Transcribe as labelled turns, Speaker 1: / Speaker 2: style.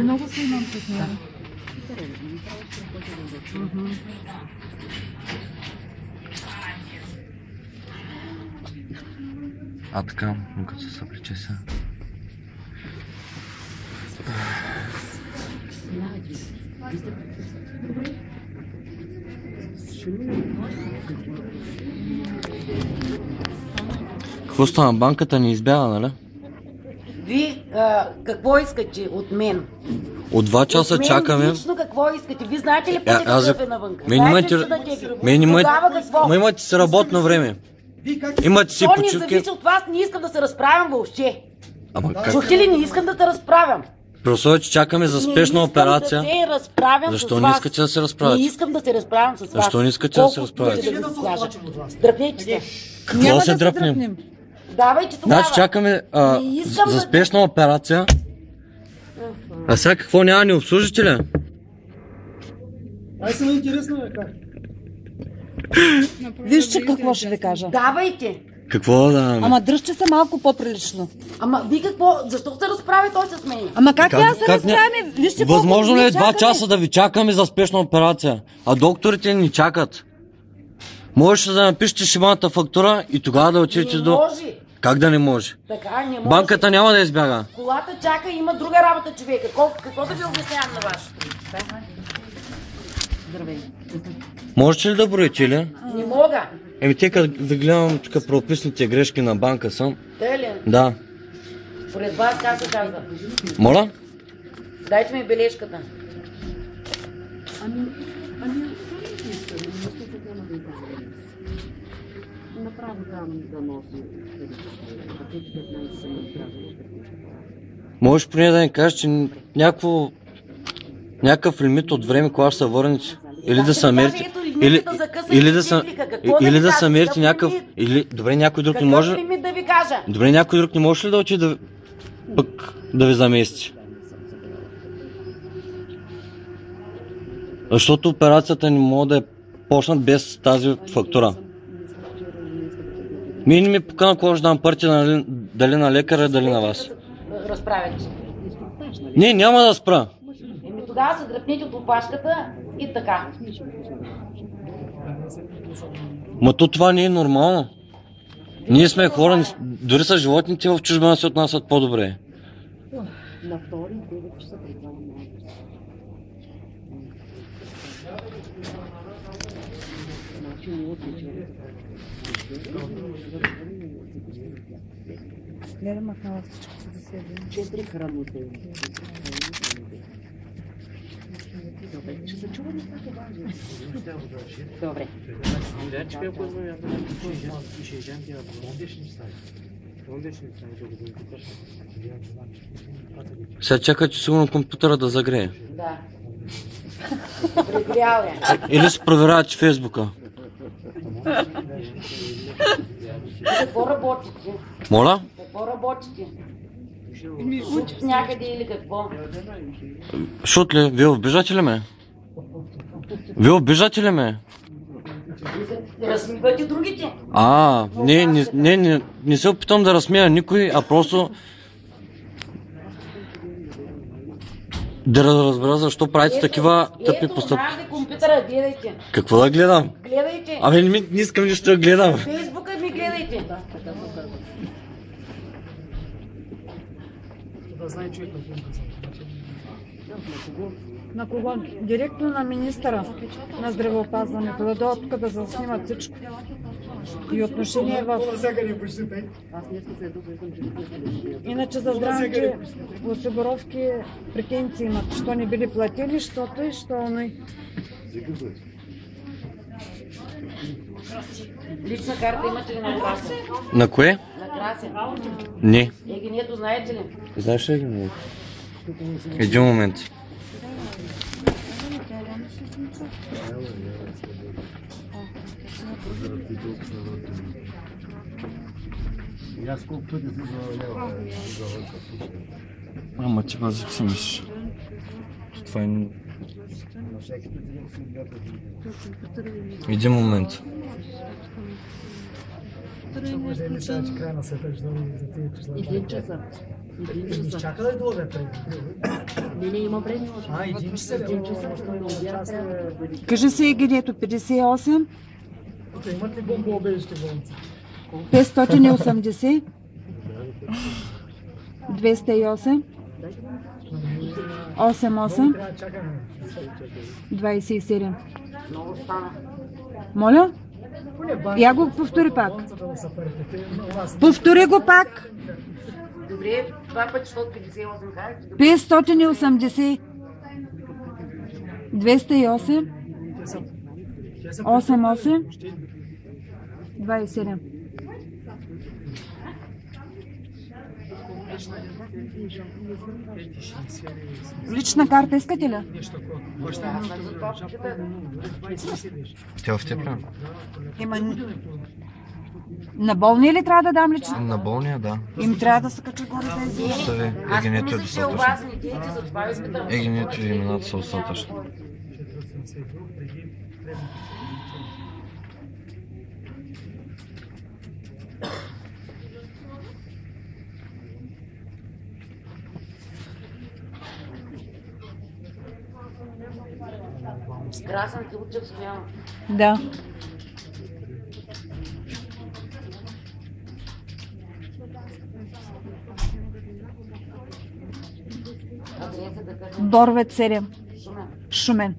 Speaker 1: Много се имам с него.
Speaker 2: А така, като се съпричеса. Какво стана? Банката ни избяга, нали?
Speaker 3: Вие какво искате от мен?
Speaker 2: От 2 часа
Speaker 3: От мен
Speaker 2: чакаме.
Speaker 3: лично какво искате? Вие знаете ли пътя какъв е навънка?
Speaker 2: Имате си работно време. Имате си
Speaker 3: То не
Speaker 2: почивки.
Speaker 3: зависи от вас, не искам да се разправям въобще.
Speaker 2: Ама как?
Speaker 3: Чухте ли, не искам да се разправям.
Speaker 2: При условие, че чакаме за спешна операция.
Speaker 3: Не искам да се разправям
Speaker 2: Защо
Speaker 3: с
Speaker 2: не
Speaker 3: вас.
Speaker 2: искате да се разправяте?
Speaker 3: Не искам да се разправям с вас.
Speaker 2: Защо не искате да се разправяте?
Speaker 3: Дръпнете се.
Speaker 2: Какво да се дръпнем?
Speaker 3: Давайте тогава.
Speaker 2: Значи чакаме за спешна операция. А сега какво няма, ни обслужите ли?
Speaker 4: Ай съм интересно е как.
Speaker 1: Вижте какво ще ви кажа.
Speaker 3: Давайте.
Speaker 2: Какво да даваме?
Speaker 1: Ама дръжте се малко по-прилично.
Speaker 3: Ама ви какво? Защо се разправи той с мен?
Speaker 1: Ама как я се
Speaker 2: как
Speaker 1: разправяме? Вижте колко
Speaker 2: Възможно ли е
Speaker 1: дни
Speaker 2: 2
Speaker 1: чакаме.
Speaker 2: часа да ви чакаме за спешна операция? А докторите ни чакат. Можеш да напишете шибаната фактура и тогава да отидете
Speaker 3: Не
Speaker 2: до...
Speaker 3: може.
Speaker 2: Как да не може?
Speaker 3: Така, не може.
Speaker 2: Банката няма да избяга.
Speaker 3: Колата чака, има друга работа, човека. Какво да ви обяснявам на вас? Здравей.
Speaker 2: Можете ли да броите ли?
Speaker 3: Не мога.
Speaker 2: Еми те като да гледам тук правописните грешки на банка съм.
Speaker 3: Те ли?
Speaker 2: Да.
Speaker 3: Според вас как се казва?
Speaker 2: Моля?
Speaker 3: Дайте ми бележката.
Speaker 5: Направо там да носи пакети 15 съм направила.
Speaker 2: Можеш поне да ни кажеш, че някакъв лимит от време, кога ще се върнете? Или да се мерите... Или да се мерите някакъв... Добре, някой друг не може...
Speaker 3: Какъв лимит да ви кажа?
Speaker 2: Добре, някой друг не може ли да отиде пък да ви замести? Защото операцията не може да е почнат без тази фактура. Ми не ми покана кога ще дам парти дали на лекаря, дали на вас.
Speaker 3: Разправяте се.
Speaker 2: Не, няма да спра.
Speaker 3: Еми тогава се дръпнете от опашката и така.
Speaker 2: Ма то това не е нормално. Ние сме хора, дори са животните в чужбина се отнасят по-добре.
Speaker 5: На втори 9 часа пред 2 на значи не отвечеря.
Speaker 1: Гледам махнала всичко за себе.
Speaker 5: 4 хранители. Добре, ще се чува ли как е важно? Добре.
Speaker 2: Сега чакайте сигурно компютъра да загрее.
Speaker 3: Да. Прегрял е.
Speaker 2: Или се проверявате Фейсбука.
Speaker 3: Какво работите?
Speaker 2: Моля?
Speaker 3: Какво работите? Шут някъде или какво?
Speaker 2: Шут ли? Вие обиждате ли ме? Вие обиждате ли ме?
Speaker 3: Разсмивате другите?
Speaker 2: Не се опитам да разсмея никой, а просто да разбера защо правите такива тъпи постъпки.
Speaker 3: Ето, компютъра, гледайте.
Speaker 2: Какво да гледам?
Speaker 3: Гледайте.
Speaker 2: Абе, не искам нищо да гледам.
Speaker 3: Фейсбука ми гледайте.
Speaker 4: Да знае човек какво му казва.
Speaker 1: На кого? Директно на министъра на здравеопазването. Да дойдат тук да заснимат всичко. И отношение в... Иначе за здравните осигуровки претенции имат. Що не били платили, щото и що оно.
Speaker 3: Лична карта имате ли на Крася?
Speaker 2: На кое?
Speaker 3: На Крася.
Speaker 2: Не.
Speaker 3: Егенето знаете ли?
Speaker 2: Знаеш ли един момент? Един момент. Ама ти базик си мислиш. Това е... Един момент.
Speaker 1: Докторът им е
Speaker 4: Може да ми сега, че край на света, че да ми за тия числа.
Speaker 5: 1 часа. 1 часа.
Speaker 4: Изчака ли долу бе преди?
Speaker 5: Не, има време.
Speaker 4: А, 1 часа.
Speaker 5: 1 часа.
Speaker 1: Кажи се Егидето, 58,
Speaker 4: Тук имат ли бомбоубежище болници?
Speaker 1: 580, 208, 88,
Speaker 4: Трябва да чакаме.
Speaker 1: 27.
Speaker 5: Много стана.
Speaker 1: Моля?
Speaker 4: Поне банка,
Speaker 1: Я го повтори пак.
Speaker 4: болницата да са парите. У нас
Speaker 1: Повтори го пак.
Speaker 5: Добре, 2 пъти 158 хайде.
Speaker 1: 580, 208,
Speaker 4: те са
Speaker 1: 88,
Speaker 4: почти
Speaker 1: 27. Лична карта искате ли?
Speaker 4: нещо такова. Баща ми
Speaker 5: Аз за това питам.
Speaker 4: 20 беше.
Speaker 2: Тя в теб ли?
Speaker 1: Има... На болния ли трябва да дам лична?
Speaker 2: На болния, да.
Speaker 1: Им трябва да се кача горе тези.
Speaker 2: Съви,
Speaker 5: Аз
Speaker 2: егенето е
Speaker 5: мисля, че
Speaker 2: достатъчно.
Speaker 5: образни идеите, затова ви питам.
Speaker 2: Егенето и имената са достатъчно.
Speaker 4: 472 преди предното.
Speaker 5: Красен ти учат стояно.
Speaker 1: Да.
Speaker 5: Адреса да кажем.
Speaker 1: Боровец 7.
Speaker 5: Шумен.
Speaker 1: Шумен.